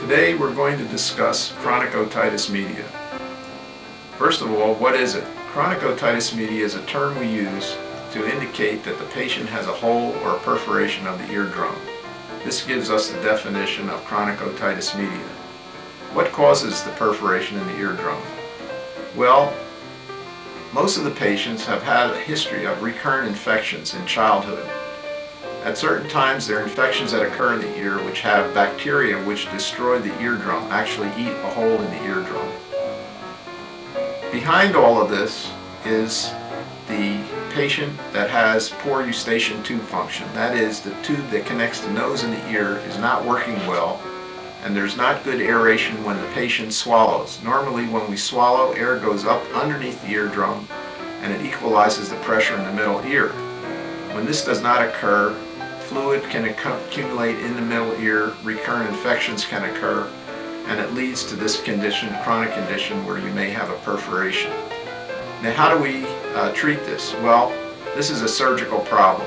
Today we're going to discuss chronic otitis media. First of all, what is it? Chronic otitis media is a term we use to indicate that the patient has a hole or a perforation of the eardrum. This gives us the definition of chronic otitis media. What causes the perforation in the eardrum? Well, most of the patients have had a history of recurrent infections in childhood. At certain times, there are infections that occur in the ear which have bacteria which destroy the eardrum, actually eat a hole in the eardrum. Behind all of this is the patient that has poor eustachian tube function. That is, the tube that connects the nose and the ear is not working well, and there's not good aeration when the patient swallows. Normally when we swallow, air goes up underneath the eardrum and it equalizes the pressure in the middle ear. When this does not occur, fluid can accumulate in the middle ear, recurrent infections can occur, and it leads to this condition, chronic condition, where you may have a perforation. Now, how do we treat this? Well, this is a surgical problem.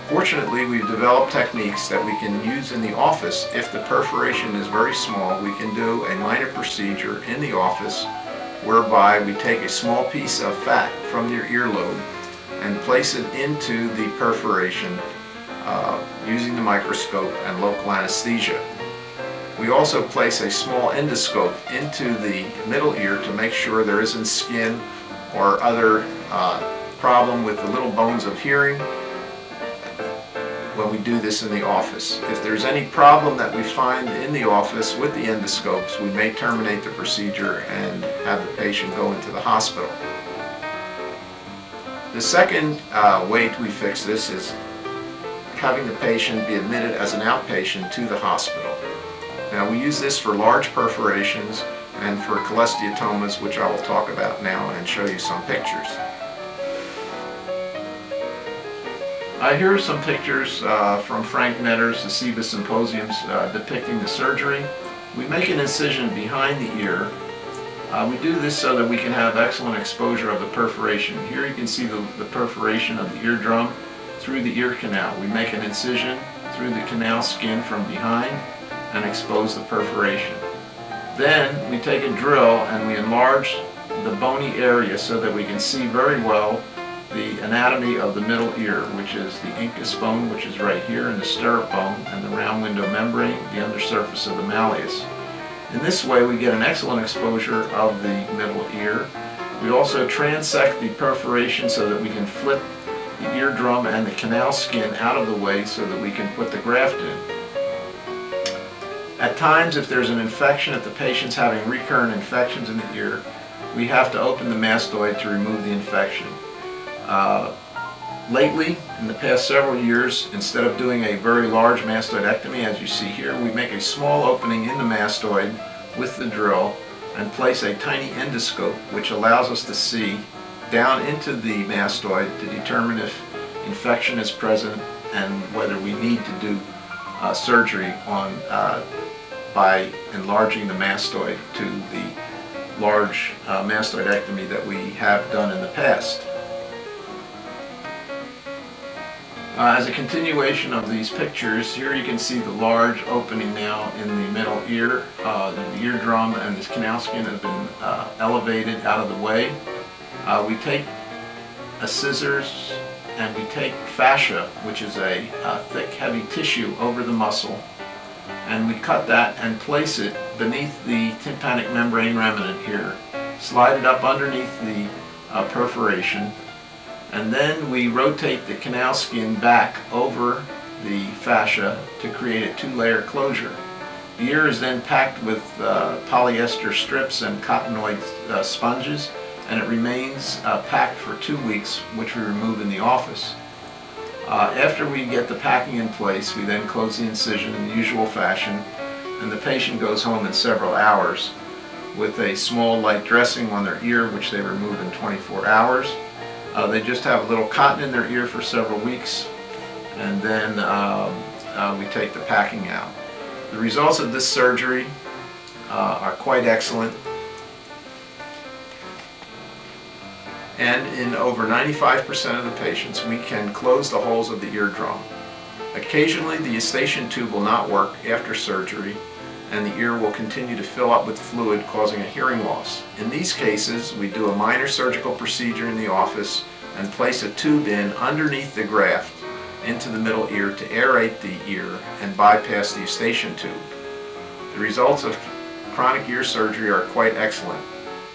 Fortunately, we've developed techniques that we can use in the office. If the perforation is very small, we can do a minor procedure in the office whereby we take a small piece of fat from your earlobe and place it into the perforation using the microscope and local anesthesia. We also place a small endoscope into the middle ear to make sure there isn't skin or other problem with the little bones of hearing when we do this in the office. If there's any problem that we find in the office with the endoscopes, we may terminate the procedure and have the patient go into the hospital. The second way we fix this is having the patient be admitted as an outpatient to the hospital. Now, we use this for large perforations and for cholesteatomas, which I will talk about now and show you some pictures. Here are some pictures from Frank Netter's The SIBA Symposiums depicting the surgery. We make an incision behind the ear. We do this so that we can have excellent exposure of the perforation. Here you can see the perforation of the eardrum through the ear canal. We make an incision through the canal skin from behind and expose the perforation. Then we take a drill and we enlarge the bony area so that we can see very well the anatomy of the middle ear, which is the incus bone, which is right here, and the stirrup bone, and the round window membrane, the undersurface of the malleus. In this way we get an excellent exposure of the middle ear. We also transect the perforation so that we can flip the eardrum and the canal skin out of the way so that we can put the graft in. At times, if there's an infection, if the patient's having recurrent infections in the ear, we have to open the mastoid to remove the infection. Lately, in the past several years, instead of doing a very large mastoidectomy, as you see here, we make a small opening in the mastoid with the drill and place a tiny endoscope, which allows us to see down into the mastoid to determine if infection is present and whether we need to do surgery by enlarging the mastoid to the large mastoidectomy that we have done in the past. As a continuation of these pictures, here you can see the large opening now in the middle ear. The eardrum and this canal skin has been elevated out of the way. We take a scissors and we take fascia, which is a thick, heavy tissue over the muscle, and we cut that and place it beneath the tympanic membrane remnant here. Slide it up underneath the perforation, and then we rotate the canal skin back over the fascia to create a two-layer closure. The ear is then packed with polyester strips and cottonoid sponges, and it remains packed for 2 weeks, which we remove in the office. After we get the packing in place, we then close the incision in the usual fashion, and the patient goes home in several hours with a small light dressing on their ear, which they remove in 24 hours. They just have a little cotton in their ear for several weeks, and then we take the packing out. The results of this surgery are quite excellent, and in over 95% of the patients we can close the holes of the eardrum. Occasionally the eustachian tube will not work after surgery, and the ear will continue to fill up with fluid, causing a hearing loss. In these cases, we do a minor surgical procedure in the office and place a tube in underneath the graft into the middle ear to aerate the ear and bypass the eustachian tube. The results of chronic ear surgery are quite excellent.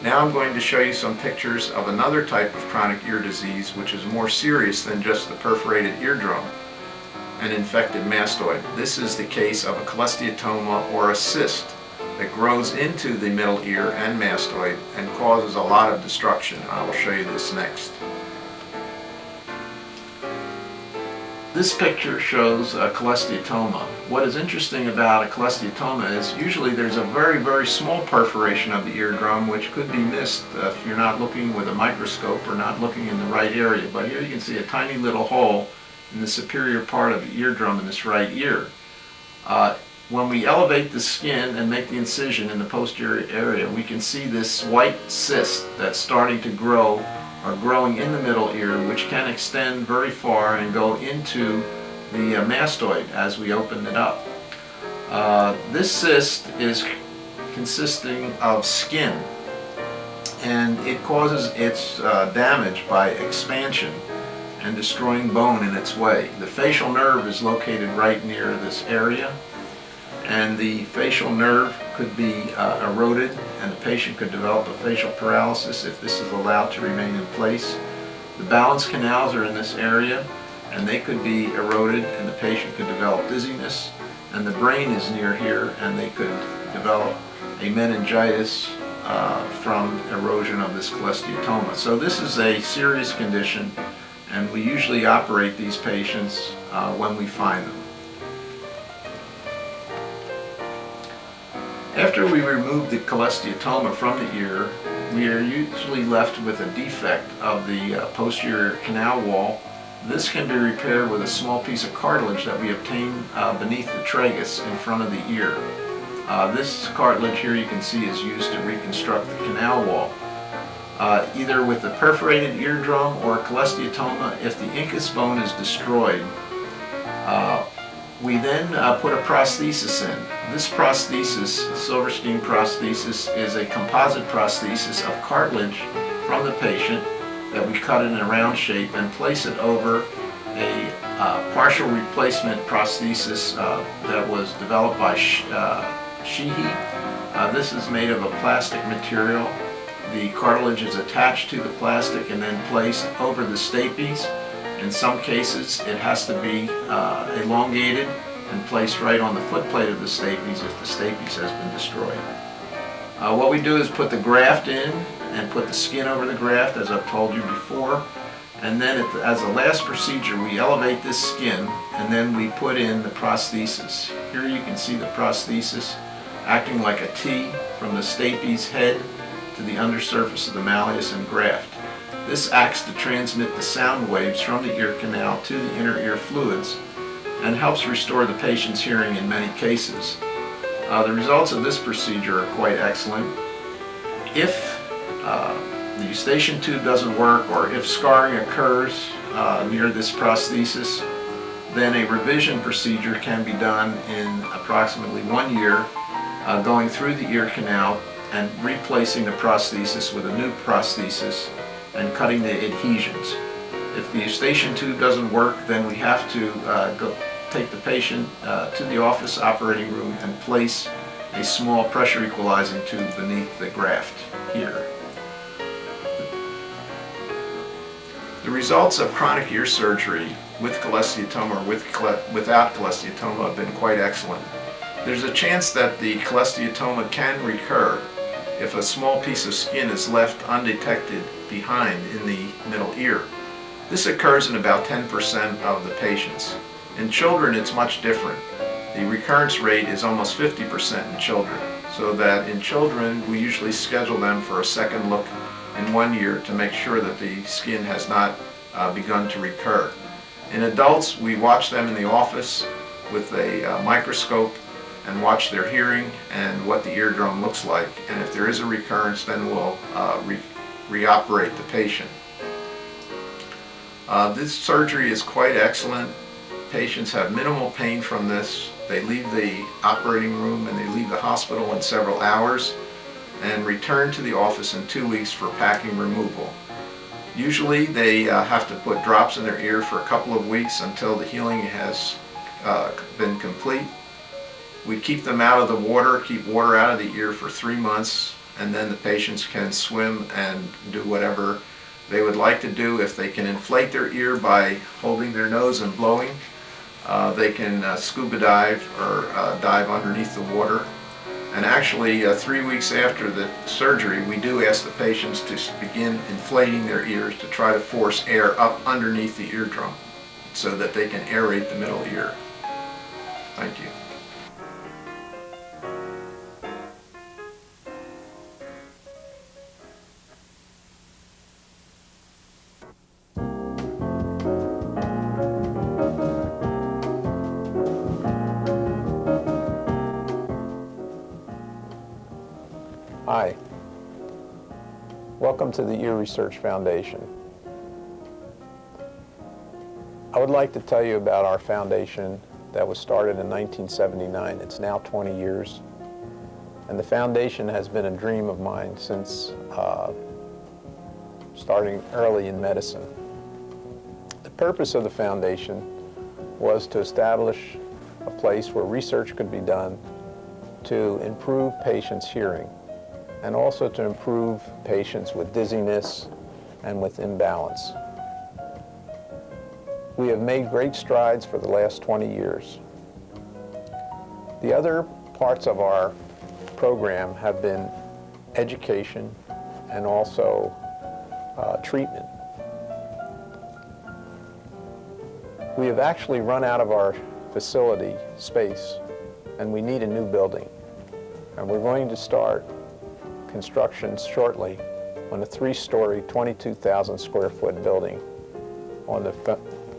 Now I'm going to show you some pictures of another type of chronic ear disease which is more serious than just the perforated eardrum, an infected mastoid. This is the case of a cholesteatoma, or a cyst that grows into the middle ear and mastoid and causes a lot of destruction. I will show you this next. This picture shows a cholesteatoma. What is interesting about a cholesteatoma is usually there's a very, very small perforation of the eardrum which could be missed if you're not looking with a microscope or not looking in the right area. But here you can see a tiny little hole in the superior part of the eardrum in this right ear. When we elevate the skin and make the incision in the posterior area, we can see this white cyst that's starting to grow or growing in the middle ear, which can extend very far and go into the mastoid as we open it up. This cyst is consisting of skin, and it causes its damage by expansion and destroying bone in its way. The facial nerve is located right near this area, and the facial nerve could be eroded, and the patient could develop a facial paralysis if this is allowed to remain in place. The balance canals are in this area, and they could be eroded, and the patient could develop dizziness. And the brain is near here, and they could develop a meningitis from erosion of this cholesteatoma. So this is a serious condition, and we usually operate these patients when we find them. After we remove the cholesteatoma from the ear, we are usually left with a defect of the posterior canal wall. This can be repaired with a small piece of cartilage that we obtain beneath the tragus in front of the ear. This cartilage here you can see is used to reconstruct the canal wall. Either with the perforated eardrum or cholesteatoma, if the incus bone is destroyed, we then put a prosthesis in. This prosthesis, Silverstein prosthesis, is a composite prosthesis of cartilage from the patient that we cut in a round shape and place it over a partial replacement prosthesis that was developed by Sheehy. This is made of a plastic material. The cartilage is attached to the plastic and then placed over the stapes. In some cases it has to be elongated and placed right on the footplate of the stapes if the stapes has been destroyed. What we do is put the graft in and put the skin over the graft, as I've told you before, and then as a last procedure we elevate this skin and then we put in the prosthesis. Here you can see the prosthesis acting like a T from the stapes head to the undersurface of the malleus and graft. This acts to transmit the sound waves from the ear canal to the inner ear fluids and helps restore the patient's hearing in many cases. The results of this procedure are quite excellent. If the eustachian tube doesn't work, or if scarring occurs near this prosthesis, then a revision procedure can be done in approximately 1 year, going through the ear canal and replacing the prosthesis with a new prosthesis and cutting the adhesions. If the eustachian tube doesn't work, then we have to take the patient to the office operating room and place a small pressure equalizing tube beneath the graft here. The results of chronic ear surgery with cholesteatoma or without cholesteatoma have been quite excellent. There's a chance that the cholesteatoma can recur if a small piece of skin is left undetected behind in the middle ear. This occurs in about 10% of the patients. In children it's much different. The recurrence rate is almost 50% in children, so that in children we usually schedule them for a second look in 1 year to make sure that the skin has not begun to recur. In adults, we watch them in the office with a microscope and watch their hearing and what the eardrum looks like, and if there is a recurrence, then we'll reoperate the patient. This surgery is quite excellent. patients have minimal pain from this. They leave the operating room and they leave the hospital in several hours and return to the office in 2 weeks for packing removal. Usually they have to put drops in their ear for a couple of weeks until the healing has been complete. We keep them out of the water, keep water out of the ear for 3 months, and then the patients can swim and do whatever they would like to do. If they can inflate their ear by holding their nose and blowing, they can scuba dive or dive underneath the water. And actually, 3 weeks after the surgery, we do ask the patients to begin inflating their ears to try to force air up underneath the eardrum so that they can aerate the middle ear. Thank you. Hi, welcome to the Ear Research Foundation. I would like to tell you about our foundation that was started in 1979. It's now 20 years, and the foundation has been a dream of mine since starting early in medicine. The purpose of the foundation was to establish a place where research could be done to improve patients' hearing, and also to improve patients with dizziness and with imbalance. We have made great strides for the last 20 years. The other parts of our program have been education and also treatment. We have actually run out of our facility space, and we need a new building. And we're going to start construction shortly on a 3-story, 22,000 square foot building on the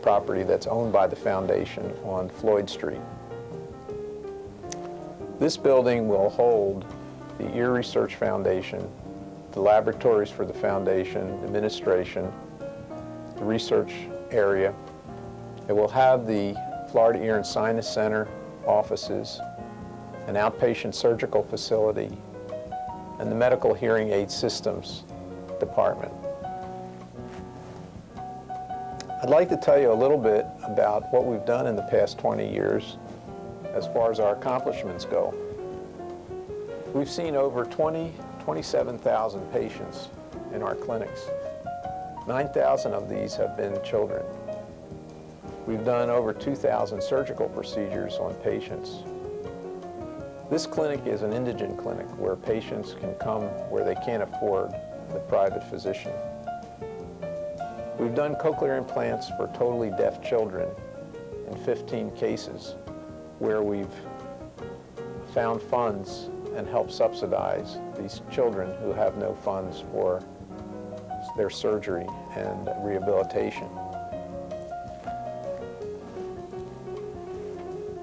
property that's owned by the foundation on Floyd Street. This building will hold the Ear Research Foundation, the laboratories for the foundation, administration, the research area. It will have the Florida Ear and Sinus Center offices, an outpatient surgical facility, and the Medical Hearing Aid Systems Department. I'd like to tell you a little bit about what we've done in the past 20 years as far as our accomplishments go. We've seen over 27,000 patients in our clinics. 9,000 of these have been children. We've done over 2,000 surgical procedures on patients. This clinic is an indigent clinic where patients can come where they can't afford the private physician. We've done cochlear implants for totally deaf children in 15 cases where we've found funds and helped subsidize these children who have no funds for their surgery and rehabilitation.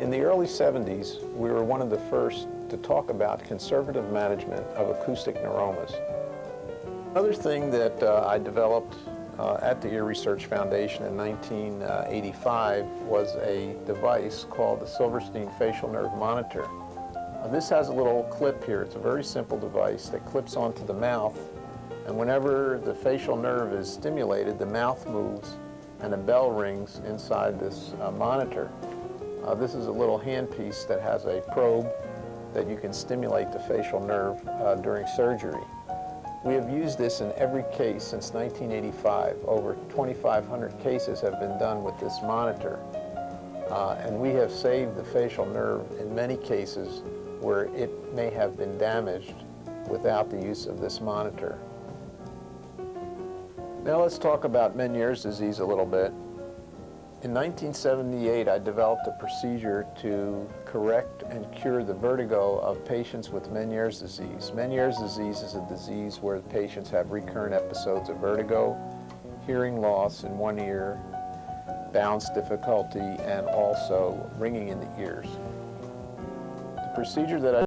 In the early 70s, we were one of the first to talk about conservative management of acoustic neuromas. Another thing that I developed at the Ear Research Foundation in 1985 was a device called the Silverstein Facial Nerve Monitor. This has a little clip here. It's a very simple device that clips onto the mouth, and whenever the facial nerve is stimulated, the mouth moves and a bell rings inside this monitor. This is a little handpiece that has a probe that you can stimulate the facial nerve during surgery. We have used this in every case since 1985. Over 2,500 cases have been done with this monitor. And we have saved the facial nerve in many cases where it may have been damaged without the use of this monitor. Now let's talk about Menier's disease a little bit. In 1978, I developed a procedure to correct and cure the vertigo of patients with Menier's disease. Menier's disease is a disease where the patients have recurrent episodes of vertigo, hearing loss in one ear, balance difficulty, and also ringing in the ears. The procedure that I